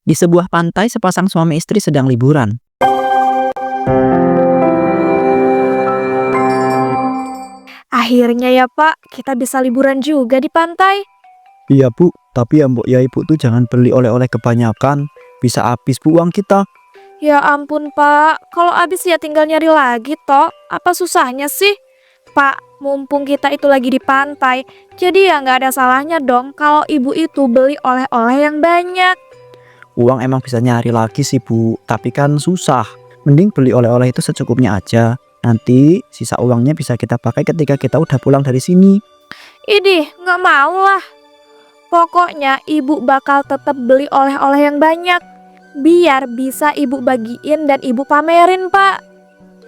Di sebuah pantai, sepasang suami istri sedang liburan. Akhirnya ya Pak, kita bisa liburan juga di pantai. Iya Bu, tapi ya Mbok ya Ibu tuh jangan beli oleh-oleh kebanyakan. Bisa habis Bu uang kita. Ya ampun Pak, kalau habis ya tinggal nyari lagi toh. Apa susahnya sih? Pak, mumpung kita itu lagi di pantai, jadi ya nggak ada salahnya dong kalau ibu itu beli oleh-oleh yang banyak. Uang emang bisa nyari lagi sih Bu, tapi kan susah. Mending beli oleh-oleh itu secukupnya aja. Nanti sisa uangnya bisa kita pakai ketika kita udah pulang dari sini. Idih, nggak mau lah. Pokoknya ibu bakal tetap beli oleh-oleh yang banyak. Biar bisa ibu bagiin dan ibu pamerin Pak.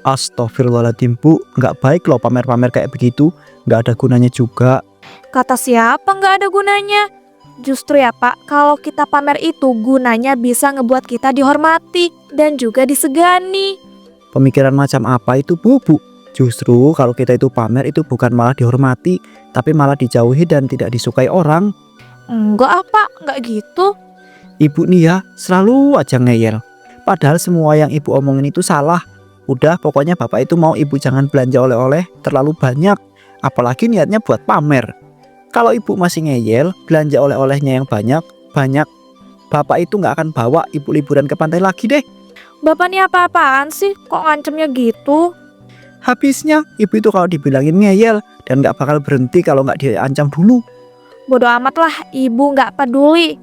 Astagfirullahaladzim Bu, nggak baik loh pamer-pamer kayak begitu. Nggak ada gunanya juga. Kata siapa nggak ada gunanya? Justru ya Pak, kalau kita pamer itu gunanya bisa ngebuat kita dihormati dan juga disegani. Pemikiran macam apa itu Bu? Justru kalau kita itu pamer itu bukan malah dihormati, tapi malah dijauhi dan tidak disukai orang. Enggak Pak, nggak gitu. Ibu nih ya selalu aja ngeyel. Padahal semua yang ibu omongin itu salah. Udah pokoknya bapak itu mau ibu jangan belanja oleh-oleh terlalu banyak. Apalagi niatnya buat pamer. Kalau ibu masih ngeyel belanja oleh-olehnya yang banyak, bapak itu gak akan bawa ibu liburan ke pantai lagi deh. Bapak nih apa-apaan sih? Kok ngancemnya gitu? Habisnya ibu itu kalau dibilangin ngeyel dan gak bakal berhenti kalau gak diancam dulu. Bodoh amat lah, ibu nggak peduli.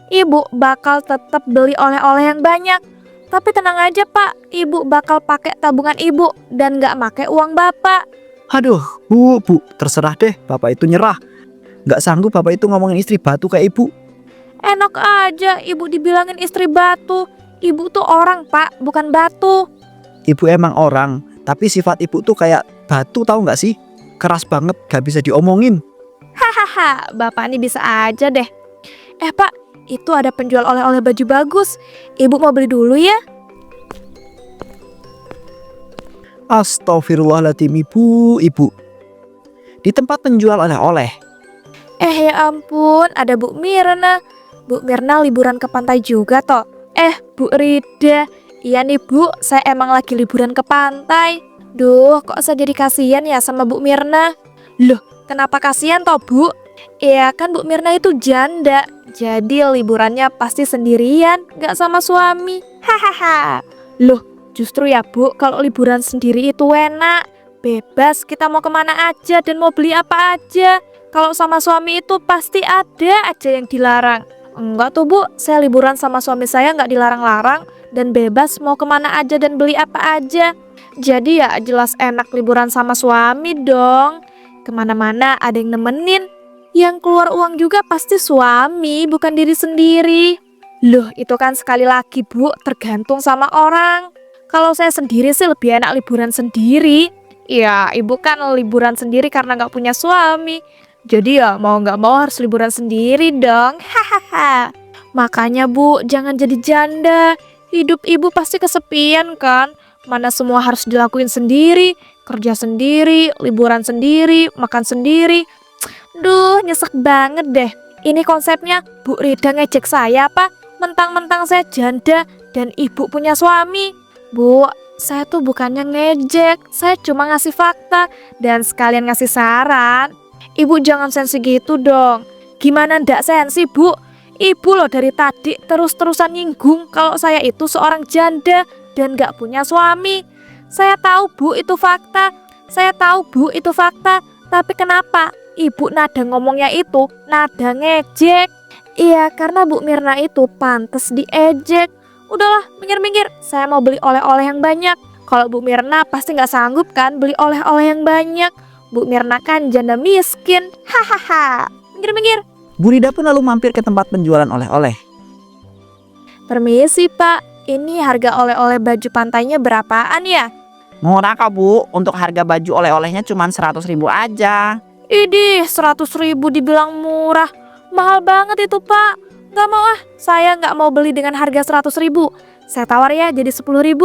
Ibu bakal tetap beli oleh-oleh yang banyak. Tapi tenang aja Pak, ibu bakal pakai tabungan ibu dan nggak pakai uang bapak. Aduh bu, terserah deh, bapak itu nyerah. Gak sanggup bapak itu ngomongin istri batu kayak ibu. Enak aja ibu dibilangin istri batu. Ibu tuh orang Pak, bukan batu. Ibu emang orang, tapi sifat ibu tuh kayak batu, tahu gak sih? Keras banget, gak bisa diomongin. Hahaha, bapak ini bisa aja deh. Pak, itu ada penjual oleh-oleh baju bagus. Ibu mau beli dulu ya? Astagfirullahaladzim ibu. Di tempat penjual oleh-oleh. Ya ampun, ada Bu Mirna. Bu Mirna liburan ke pantai juga toh. Bu Rida. Iya nih Bu, saya emang lagi liburan ke pantai. Duh, kok saya jadi kasihan ya sama Bu Mirna. Loh, kenapa kasihan toh Bu? Iya kan Bu Mirna itu janda. Jadi liburannya pasti sendirian, gak sama suami. Hahaha. Loh, justru ya Bu, kalau liburan sendiri itu enak. Bebas kita mau kemana aja dan mau beli apa aja. Kalau sama suami itu pasti ada aja yang dilarang. Enggak tuh Bu, saya liburan sama suami saya gak dilarang-larang. Dan bebas mau kemana aja dan beli apa aja. Jadi ya jelas enak liburan sama suami dong. Kemana-mana ada yang nemenin. Yang keluar uang juga pasti suami, bukan diri sendiri. Loh, itu kan sekali lagi Bu, tergantung sama orang. Kalau saya sendiri sih lebih enak liburan sendiri. Ya, ibu kan liburan sendiri karena gak punya suami. Jadi ya mau gak mau harus liburan sendiri dong. Hahaha. Makanya Bu, jangan jadi janda. Hidup ibu pasti kesepian kan. Mana semua harus dilakuin sendiri. Kerja sendiri, liburan sendiri, makan sendiri. Duh, nyesek banget deh. Ini konsepnya Bu Rida ngejek saya apa? Mentang-mentang saya janda dan ibu punya suami. Bu, saya tuh bukannya ngejek. Saya cuma ngasih fakta dan sekalian ngasih saran. Ibu jangan sensi gitu dong. Gimana ndak sensi Bu? Ibu loh dari tadi terus-terusan nyinggung kalau saya itu seorang janda dan gak punya suami. Saya tahu Bu itu fakta. Tapi kenapa Ibu nada ngomongnya itu nada ngejek? Iya, karena Bu Mirna itu pantes diejek. Udahlah, minggir-minggir. Saya mau beli oleh-oleh yang banyak. Kalau Bu Mirna pasti gak sanggup kan beli oleh-oleh yang banyak. Bu Mirna kan janda miskin. Hahaha. Minggir-minggir. Bu Rida pun lalu mampir ke tempat penjualan oleh-oleh. Permisi Pak, ini harga oleh-oleh baju pantainya berapaan ya? Murah kok Bu, untuk harga baju oleh-olehnya cuma 100.000 aja. Idih, 100.000 dibilang murah. Mahal banget itu Pak. Gak mau saya gak mau beli dengan harga 100.000. Saya tawar ya jadi 10.000.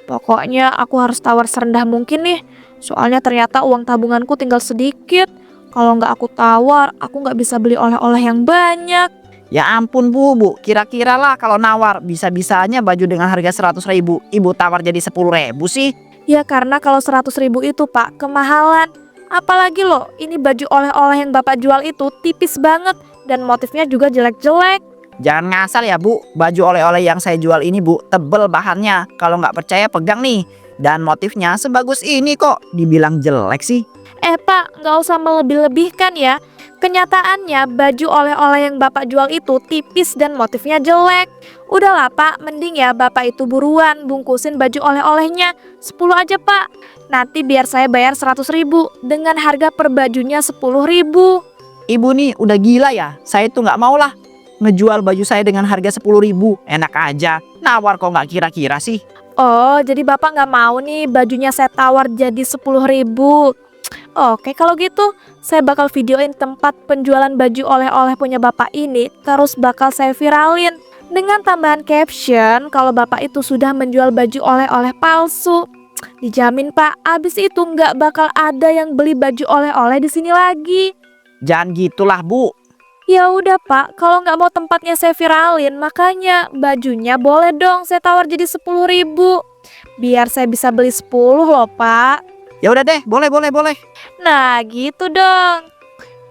Pokoknya aku harus tawar serendah mungkin nih. Soalnya ternyata uang tabunganku tinggal sedikit. Kalau gak aku tawar, aku gak bisa beli oleh-oleh yang banyak. Ya ampun Bu, kira-kira lah kalau nawar bisa-bisanya baju dengan harga 100.000 Ibu tawar jadi 10.000 sih. Ya karena kalau 100.000 itu Pak, kemahalan. Apalagi loh, ini baju oleh-oleh yang Bapak jual itu tipis banget dan motifnya juga jelek-jelek. Jangan ngasal ya Bu, baju oleh-oleh yang saya jual ini Bu tebel bahannya. Kalau nggak percaya pegang nih. Dan motifnya sebagus ini kok, dibilang jelek sih. Pak, nggak usah melebih-lebihkan ya. Kenyataannya baju oleh-oleh yang Bapak jual itu tipis dan motifnya jelek. Udahlah Pak, mending ya Bapak itu buruan bungkusin baju oleh-olehnya 10 aja Pak. Nanti biar saya bayar 100.000 dengan harga per bajunya 10.000. Ibu nih udah gila ya, saya tuh nggak mau lah ngejual baju saya dengan harga 10.000. Enak aja, nawar kok nggak kira-kira sih. Oh, jadi Bapak nggak mau nih bajunya saya tawar jadi 10.000. Oke, kalau gitu saya bakal videoin tempat penjualan baju oleh-oleh punya Bapak ini, terus bakal saya viralin dengan tambahan caption kalau Bapak itu sudah menjual baju oleh-oleh palsu. Dijamin Pak, abis itu nggak bakal ada yang beli baju oleh-oleh di sini lagi. Jangan gitulah Bu. Ya udah Pak, kalau nggak mau tempatnya saya viralin, makanya bajunya boleh dong saya tawar jadi 10.000. Biar saya bisa beli 10 loh Pak. Ya udah deh, boleh. Nah gitu dong.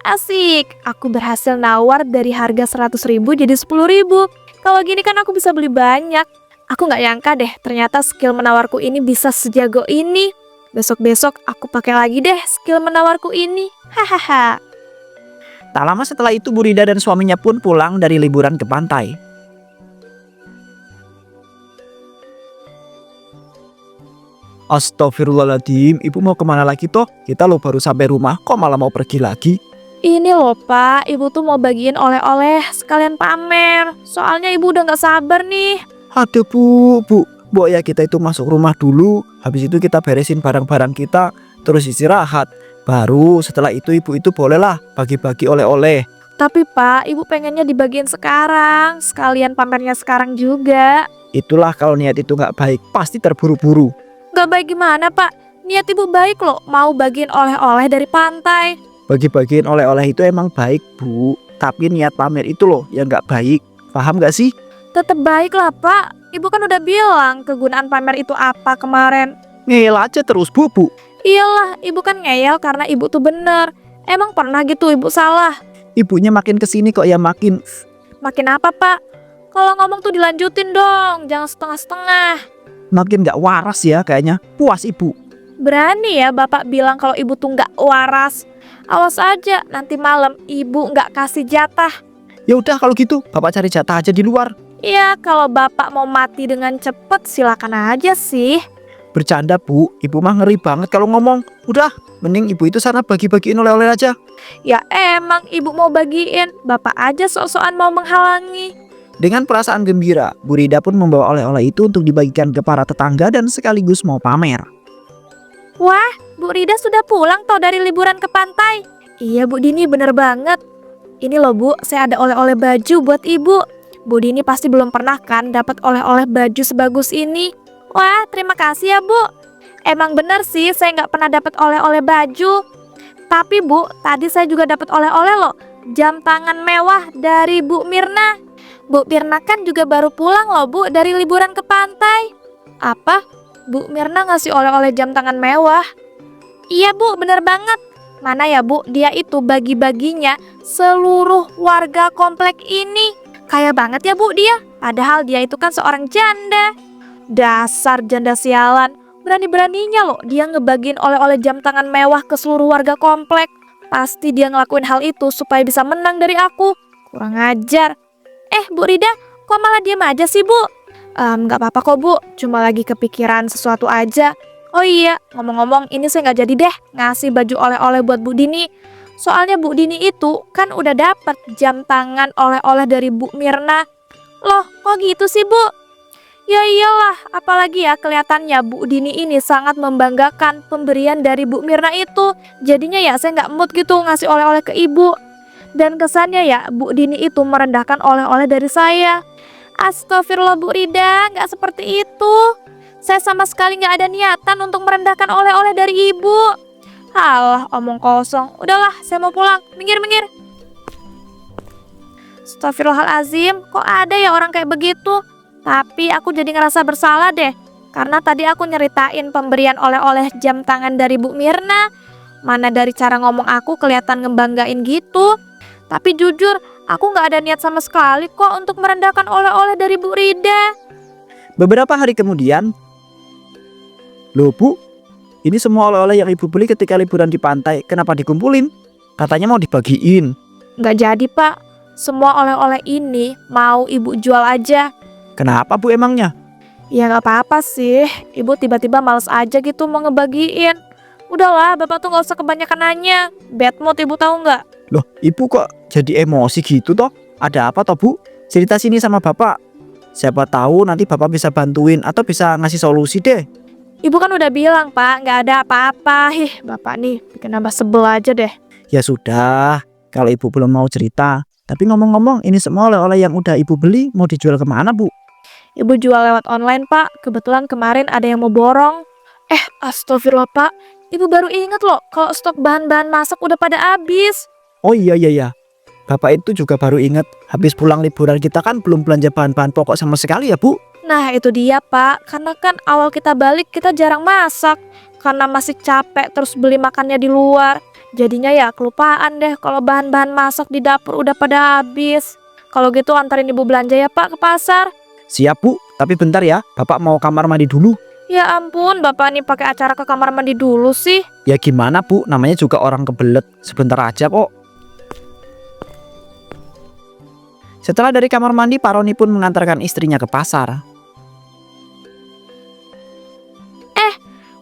Asik, aku berhasil nawar dari harga 100.000 jadi 10.000. Kalau gini kan aku bisa beli banyak. Aku nggak nyangka deh ternyata skill menawarku ini bisa sejago ini. Besok-besok aku pakai lagi deh skill menawarku ini. Hahaha. Tak lama setelah itu Bu Rida dan suaminya pun pulang dari liburan ke pantai. Astagfirullahaladzim, ibu mau kemana lagi toh? Kita lo baru sampai rumah, kok malah mau pergi lagi? Ini loh Pak, ibu tuh mau bagiin oleh-oleh sekalian pamer. Soalnya ibu udah nggak sabar nih. Aduh Bu ya kita itu masuk rumah dulu. Habis itu kita beresin barang-barang kita, terus istirahat. Baru setelah itu ibu itu bolehlah bagi-bagi oleh-oleh. Tapi Pak, ibu pengennya dibagiin sekarang. Sekalian pamernya sekarang juga. Itulah kalau niat itu nggak baik, pasti terburu-buru. Gak baik gimana Pak? Niat ibu baik loh, mau bagiin oleh-oleh dari pantai. Bagi-bagiin oleh-oleh itu emang baik Bu, tapi niat pamer itu loh yang nggak baik. Paham nggak sih? Tetep baik lah Pak. Ibu kan udah bilang kegunaan pamer itu apa kemarin. Ngeyel aja terus Bu. Iyalah, ibu kan ngeyel karena ibu tuh bener. Emang pernah gitu ibu salah? Ibunya makin kesini kok ya makin. Makin apa Pak? Kalau ngomong tuh dilanjutin dong, jangan setengah-setengah. Makin nggak waras ya kayaknya. Puas ibu. Berani ya Bapak bilang kalau ibu tuh nggak waras. Awas aja, nanti malam ibu nggak kasih jatah. Ya udah kalau gitu, Bapak cari jatah aja di luar. Iya, kalau Bapak mau mati dengan cepet silakan aja sih. Bercanda Bu, ibu mah ngeri banget kalau ngomong. Udah, mending ibu itu sana bagi-bagiin oleh-oleh aja. Ya emang ibu mau bagiin, Bapak aja sok-sokan mau menghalangi. Dengan perasaan gembira, Bu Rida pun membawa oleh-oleh itu untuk dibagikan ke para tetangga dan sekaligus mau pamer. Wah, Bu Rida sudah pulang toh dari liburan ke pantai. Iya Bu Dini, bener banget. Ini loh Bu, saya ada oleh-oleh baju buat ibu. Bu Dini pasti belum pernah kan dapat oleh-oleh baju sebagus ini. Wah, terima kasih ya Bu. Emang bener sih saya nggak pernah dapat oleh-oleh baju. Tapi Bu, tadi saya juga dapat oleh-oleh loh. Jam tangan mewah dari Bu Mirna. Bu Mirna kan juga baru pulang loh Bu dari liburan ke pantai. Apa? Bu Mirna ngasih oleh-oleh jam tangan mewah? Iya Bu, bener banget. Mana ya Bu, dia itu bagi-baginya seluruh warga komplek ini. Kaya banget ya Bu dia, padahal dia itu kan seorang janda. Dasar janda sialan, berani-beraninya loh dia ngebagiin oleh-oleh jam tangan mewah ke seluruh warga komplek. Pasti dia ngelakuin hal itu supaya bisa menang dari aku. Kurang ajar. Bu Rida, kok malah diam aja sih Bu? Gak apa-apa kok Bu, cuma lagi kepikiran sesuatu aja. Oh iya, ngomong-ngomong ini saya gak jadi deh ngasih baju oleh-oleh buat Bu Dini. Soalnya Bu Dini itu kan udah dapet jam tangan oleh-oleh dari Bu Mirna. Loh, kok gitu sih Bu? Ya iyalah, apalagi ya kelihatannya Bu Dini ini sangat membanggakan pemberian dari Bu Mirna itu. Jadinya ya saya gak mood gitu ngasih oleh-oleh ke ibu. Dan kesannya ya Bu Dini itu merendahkan oleh-oleh dari saya. Astagfirullah Bu Rida, gak seperti itu. Saya sama sekali gak ada niatan untuk merendahkan oleh-oleh dari ibu. Alah, omong kosong. Udahlah, saya mau pulang. Minggir. Astagfirullahalazim, kok ada ya orang kayak begitu? Tapi aku jadi ngerasa bersalah deh. Karena tadi aku nyeritain pemberian oleh-oleh jam tangan dari Bu Mirna. Mana dari cara ngomong aku kelihatan ngebanggain gitu. Tapi jujur, aku gak ada niat sama sekali kok untuk merendahkan oleh-oleh dari Bu Rida. Beberapa hari kemudian, "Loh Bu, ini semua oleh-oleh yang ibu beli ketika liburan di pantai, kenapa dikumpulin? Katanya mau dibagiin." Gak jadi pak, semua oleh-oleh ini mau ibu jual aja. "Kenapa Bu emangnya?" Ya gak apa-apa sih, ibu tiba-tiba males aja gitu mau ngebagiin. Udahlah, bapak tuh gak usah kebanyakan nanya. Bad mood ibu tahu nggak? "Loh ibu kok jadi emosi gitu toh? Ada apa toh Bu? Cerita sini sama bapak. Siapa tahu nanti bapak bisa bantuin atau bisa ngasih solusi deh." Ibu kan udah bilang pak, nggak ada apa-apa. Bapak nih bikin nambah sebel aja deh. "Ya sudah, kalau ibu belum mau cerita. Tapi ngomong-ngomong, ini semua oleh-oleh yang udah ibu beli mau dijual kemana Bu?" Ibu jual lewat online pak, kebetulan kemarin ada yang mau borong. Astagfirullah pak, ibu baru inget loh kalau stok bahan-bahan masak udah pada habis. "Oh iya. Bapak itu juga baru ingat, habis pulang liburan kita kan belum belanja bahan-bahan pokok sama sekali ya Bu." Nah itu dia pak, karena kan awal kita balik kita jarang masak. Karena masih capek terus beli makannya di luar. Jadinya ya kelupaan deh kalau bahan-bahan masak di dapur udah pada habis. Kalau gitu antarin ibu belanja ya pak ke pasar. "Siap Bu, tapi bentar ya, bapak mau kamar mandi dulu." Ya ampun, bapak nih pakai acara ke kamar mandi dulu sih. "Ya gimana Bu, namanya juga orang kebelet, sebentar aja kok." Setelah dari kamar mandi, Pak Roni pun mengantarkan istrinya ke pasar.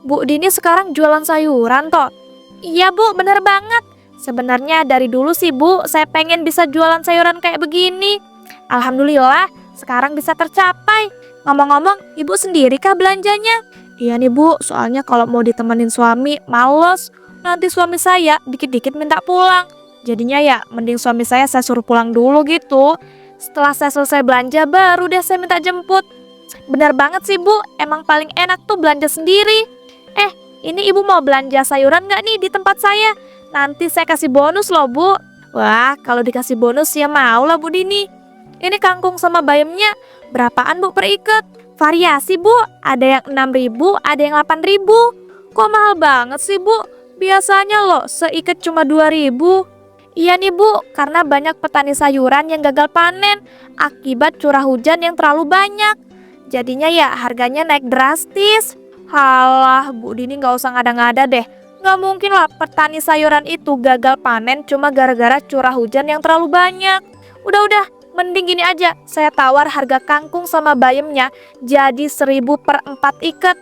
Bu Dini sekarang jualan sayuran toh? Iya bu, bener banget. Sebenarnya dari dulu sih bu, saya pengen bisa jualan sayuran kayak begini. Alhamdulillah, sekarang bisa tercapai. Ngomong-ngomong, ibu sendiri kah belanjanya? Iya nih bu, soalnya kalau mau ditemenin suami, males. Nanti suami saya dikit-dikit minta pulang. Jadinya ya, mending suami saya suruh pulang dulu gitu. Setelah saya selesai belanja, baru deh saya minta jemput. Bener banget sih bu, emang paling enak tuh belanja sendiri. Ini ibu mau belanja sayuran nggak nih di tempat saya? Nanti saya kasih bonus loh bu. Wah, kalau dikasih bonus ya mau lah Bu Dini. Ini kangkung sama bayamnya berapaan bu per ikat? Variasi bu, ada yang 6.000, ada yang 8.000. Kok mahal banget sih bu? Biasanya loh seikat cuma 2.000. Iya nih bu, karena banyak petani sayuran yang gagal panen akibat curah hujan yang terlalu banyak. Jadinya ya harganya naik drastis. Halah, Bu Dini gak usah ngada-ngada deh. Gak mungkin lah petani sayuran itu gagal panen cuma gara-gara curah hujan yang terlalu banyak. Udah, mending gini aja. Saya tawar harga kangkung sama bayamnya jadi 1.000 per 4 ikat.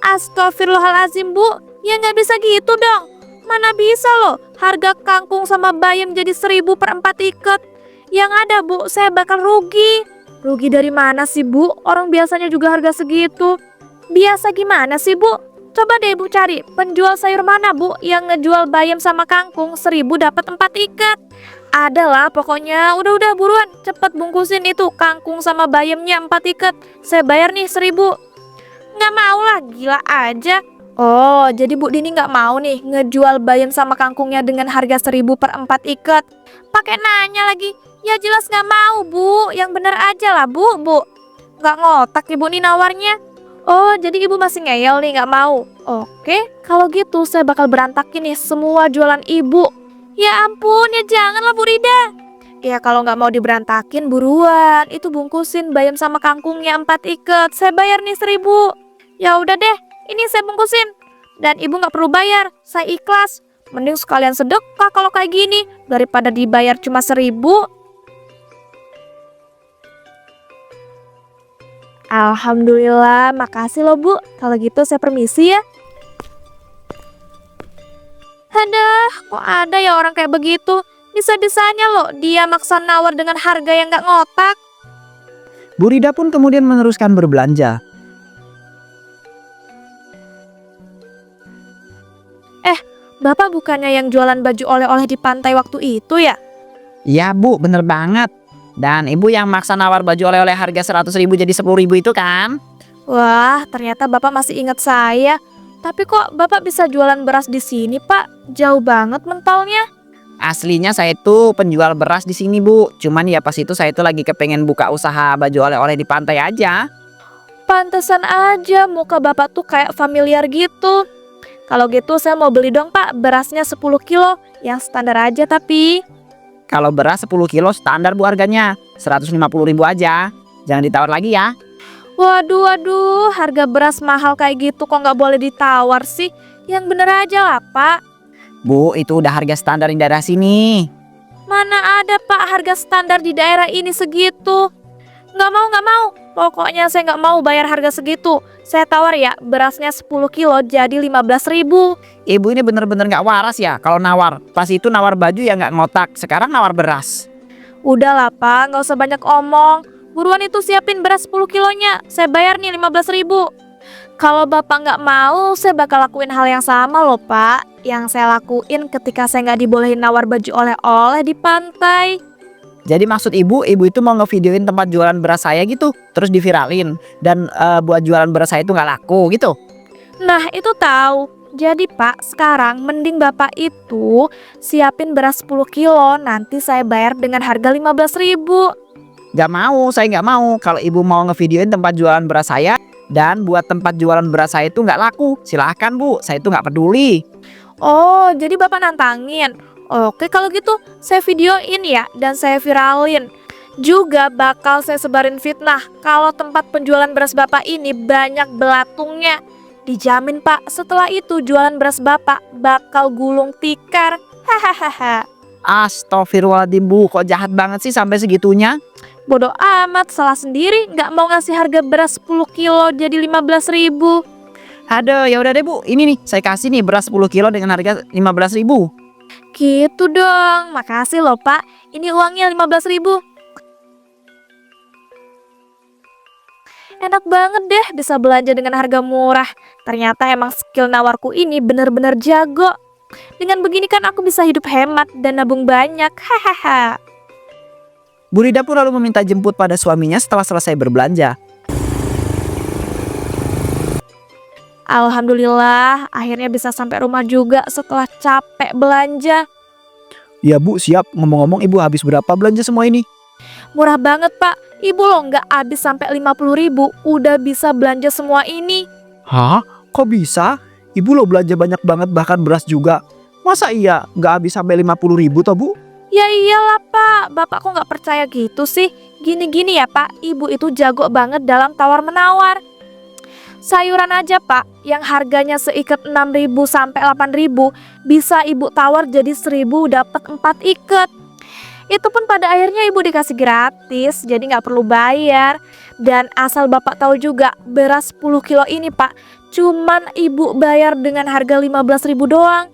Astagfirullahalazim Bu, ya gak bisa gitu dong. Mana bisa loh harga kangkung sama bayam jadi 1.000 per 4 ikat. Yang ada Bu, saya bakal rugi. Rugi dari mana sih Bu? Orang biasanya juga harga segitu. Biasa gimana sih Bu? Coba deh Bu cari penjual sayur mana Bu yang ngejual bayam sama kangkung 1.000 dapat 4 ikat. Ada lah pokoknya. Udah buruan cepet bungkusin itu kangkung sama bayamnya 4 ikat. Saya bayar nih 1.000. Nggak mau lah, gila aja. Oh jadi Bu Dini nggak mau nih ngejual bayam sama kangkungnya dengan harga 1.000 per 4 ikat. Pakai nanya lagi. Ya jelas nggak mau Bu. Yang bener aja lah Bu. Nggak ngotak ibu nih nawarnya. Oh, jadi ibu masih ngeyel nih, nggak mau? Oke, kalau gitu saya bakal berantakin nih semua jualan ibu. Ya ampun, ya janganlah Bu Rida. Ya kalau nggak mau diberantakin buruan, itu bungkusin bayam sama kangkungnya 4 ikat. Saya bayar nih 1.000. Ya udah deh, ini saya bungkusin. Dan ibu nggak perlu bayar, saya ikhlas. Mending sekalian sedekah kalau kayak gini daripada dibayar cuma 1.000. Alhamdulillah, makasih loh Bu. Kalau gitu saya permisi ya. Aduh, kok ada ya orang kayak begitu? Bisa-bisanya loh dia maksa nawar dengan harga yang gak ngotak. Bu Rida pun kemudian meneruskan berbelanja. Bapak bukannya yang jualan baju oleh-oleh di pantai waktu itu ya? Iya Bu, bener banget. Dan ibu yang maksa nawar baju oleh-oleh harga 100.000 jadi 10.000 itu kan? Wah, ternyata Bapak masih ingat saya. Tapi kok Bapak bisa jualan beras di sini, Pak? Jauh banget mentalnya. Aslinya saya itu penjual beras di sini, Bu. Cuman ya pas itu saya itu lagi kepengen buka usaha baju oleh-oleh di pantai aja. Pantesan aja muka Bapak tuh kayak familiar gitu. Kalau gitu saya mau beli dong Pak, berasnya 10 kilo, yang standar aja tapi. Kalau beras 10 kilo standar Bu harganya 150.000 aja. Jangan ditawar lagi ya. Waduh, harga beras mahal kayak gitu kok nggak boleh ditawar sih? Yang bener aja lah Pak. Bu, itu udah harga standar di daerah sini. Mana ada Pak harga standar di daerah ini segitu? Nggak mau. Pokoknya saya nggak mau bayar harga segitu. Saya tawar ya, berasnya 10 kilo jadi 15.000. Ibu ini bener-bener gak waras ya kalau nawar. Pas itu nawar baju ya gak ngotak. Sekarang nawar beras. Udahlah Pak, nggak usah banyak omong. Buruan itu siapin beras 10 kilonya. Saya bayar nih 15.000. Kalau Bapak nggak mau, saya bakal lakuin hal yang sama loh Pak. Yang saya lakuin ketika saya nggak dibolehin nawar baju oleh-oleh di pantai. Jadi maksud ibu itu mau ngevideoin tempat jualan beras saya gitu. Terus diviralin. Dan buat jualan beras saya itu gak laku gitu. Nah itu tahu. Jadi Pak, sekarang mending Bapak itu siapin beras 10 kilo. Nanti saya bayar dengan harga 15.000. Gak mau, saya gak mau. Kalau ibu mau ngevideoin tempat jualan beras saya dan buat tempat jualan beras saya itu gak laku, silahkan Bu, saya itu gak peduli. Oh, jadi Bapak nantangin. Oke, kalau gitu saya videoin ya dan saya viralin. Juga bakal saya sebarin fitnah kalau tempat penjualan beras Bapak ini banyak belatungnya. Dijamin Pak, setelah itu jualan beras Bapak bakal gulung tikar. Hahaha. Astagfirullahaladzim Bu, kok jahat banget sih sampai segitunya? Bodoh amat, salah sendiri nggak mau ngasih harga beras 10 kilo jadi 15.000. Aduh, ya udah deh Bu, ini nih saya kasih nih beras 10 kilo dengan harga 15.000. Gitu dong, makasih loh Pak. Ini uangnya 15.000. Enak banget deh bisa belanja dengan harga murah. Ternyata emang skill nawarku ini bener-bener jago. Dengan begini kan aku bisa hidup hemat dan nabung banyak. Hahaha. Bu Rida pun lalu meminta jemput pada suaminya setelah selesai berbelanja. Alhamdulillah, akhirnya bisa sampai rumah juga setelah capek belanja. Ya Bu, siap. Ngomong-ngomong ibu habis berapa belanja semua ini? Murah banget Pak. Ibu loh nggak habis sampai 50.000 udah bisa belanja semua ini. Hah? Kok bisa? Ibu lo belanja banyak banget bahkan beras juga. Masa iya nggak habis sampai 50.000 toh Bu? Ya iyalah Pak, Bapak kok nggak percaya gitu sih? Gini-gini ya Pak, Ibu itu jago banget dalam tawar-menawar. Sayuran aja Pak, yang harganya seikat 6.000 sampai 8.000 bisa Ibu tawar jadi 1.000 dapat 4 ikat. Itu pun pada akhirnya Ibu dikasih gratis, jadi nggak perlu bayar. Dan asal Bapak tahu juga, beras 10 kilo ini Pak, cuman Ibu bayar dengan harga 15.000 doang.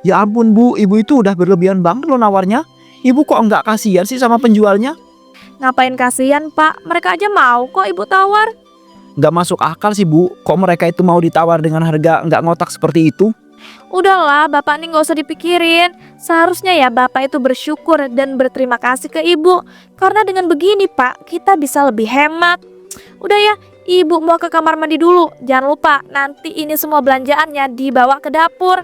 Ya ampun Bu, ibu itu udah berlebihan banget lo nawarnya. Ibu kok nggak kasihan sih sama penjualnya? Ngapain kasihan Pak, mereka aja mau kok Ibu tawar. Nggak masuk akal sih Bu, kok mereka itu mau ditawar dengan harga nggak ngotak seperti itu? Udahlah, Bapak nih nggak usah dipikirin. Seharusnya ya Bapak itu bersyukur dan berterima kasih ke Ibu. Karena dengan begini Pak, kita bisa lebih hemat. Udah ya, Ibu mau ke kamar mandi dulu. Jangan lupa, nanti ini semua belanjaannya dibawa ke dapur.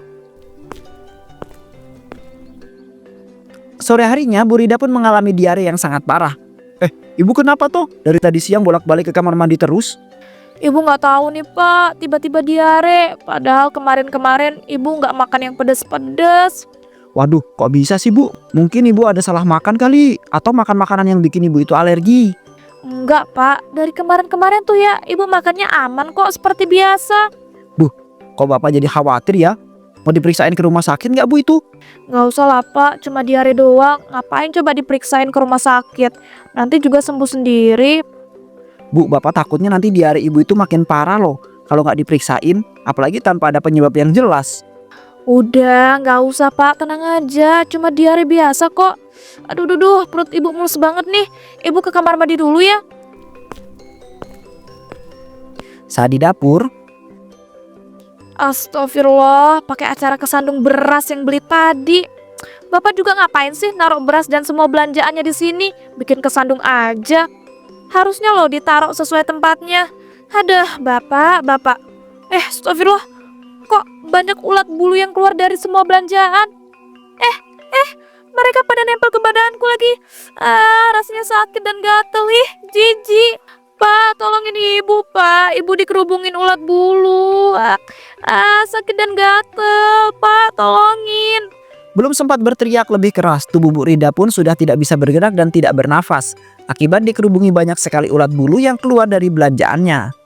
Sore harinya Bu Rida pun mengalami diare yang sangat parah. Ibu kenapa toh? Dari tadi siang bolak-balik ke kamar mandi terus? Ibu nggak tahu nih Pak, tiba-tiba diare. Padahal kemarin-kemarin Ibu nggak makan yang pedes-pedes. Waduh, kok bisa sih Bu? Mungkin ibu ada salah makan kali, atau makan makanan yang bikin ibu itu alergi. Enggak Pak, dari kemarin-kemarin tuh ya Ibu makannya aman kok seperti biasa. Kok Bapak jadi khawatir ya? Mau diperiksain ke rumah sakit nggak Bu itu? Nggak usah lah Pak, cuma diare doang. Ngapain coba diperiksain ke rumah sakit? Nanti juga sembuh sendiri. Bu, Bapak takutnya nanti diare ibu itu makin parah loh kalau nggak diperiksain, apalagi tanpa ada penyebab yang jelas. Udah, nggak usah Pak, tenang aja. Cuma diare biasa kok. Aduh, perut Ibu mulus banget nih. Ibu ke kamar mandi dulu ya. Saat di dapur, Astagfirullah, pakai acara kesandung beras yang beli tadi. Bapak juga ngapain sih naruh beras dan semua belanjaannya di sini? Bikin kesandung aja. Harusnya loh ditaruh sesuai tempatnya. Aduh, Bapak. Astagfirullah. Kok banyak ulat bulu yang keluar dari semua belanjaan? mereka pada nempel ke badanku lagi. Rasanya sakit dan gatel. Ih, jijik. Pak, tolongin ibu, Pak. Ibu dikerubungin ulat bulu. Sakit dan gatel. Pak, tolongin. Belum sempat berteriak lebih keras, tubuh Bu Rida pun sudah tidak bisa bergerak dan tidak bernafas. Akibat dikerubungi banyak sekali ulat bulu yang keluar dari belanjaannya.